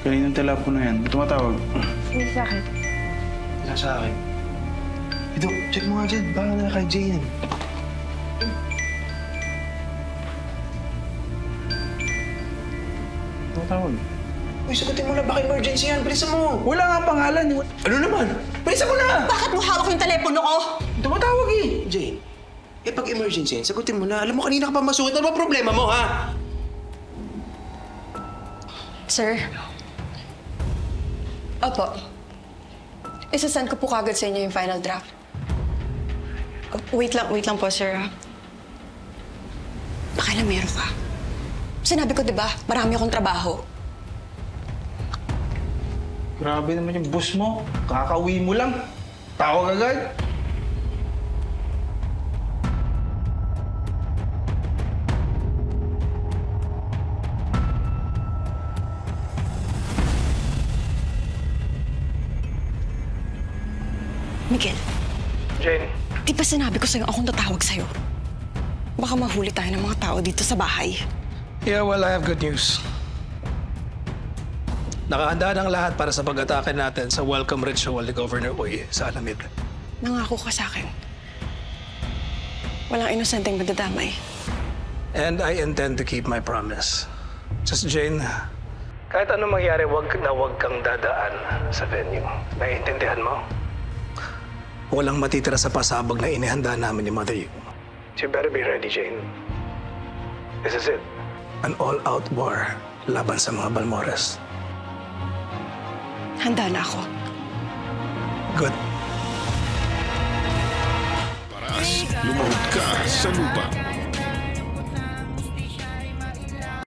Kaninong telepono yan? Tumatawag. Hindi sa akin. Wala sa akin. Ito, check mo nga dyan. Baka na kay Jay yan. Tumatawag. Uy, sagutin mo na. Baka emergency yan. Bilisan mo. Wala nga pangalan. Ano naman? Bilisan mo na! Bakit mo hawak yung telepono ko? Tumatawag eh. Jay, pag emergency yan, sagutin mo na. Alam mo, kanina ka pa masuot. Ano ba problema mo, ha? Sir? Opo. Isasend ko po kagad sa inyo yung final draft. Wait lang po, sir. Baka na meron ka. Sinabi ko, di ba, marami akong trabaho. Grabe naman yung boss mo. Kakauwi mo lang. Tawag agad. Miguel, Jane. di ba sinabi ko sa'yo akong tatawag sa'yo? Baka mahuli tayo ng mga tao dito sa bahay. Yeah, well, I have good news. Nakahanda ng lahat para sa pag-atake natin sa welcome ritual ni Governor Uy sa Alamid. Nangako ka sa akin. Walang inosenteng madadamay. And I intend to keep my promise. Just Jane, kahit anong mangyari, wag kang dadaan sa venue. Naiintindihan mo? Walang matitira sa pasabog na inihanda namin ni Mother Yu. You better be ready, Jane. This is it. An all-out war laban sa mga Balmores. Handa na ako. Good. Paras, lumahod ka sa lupa.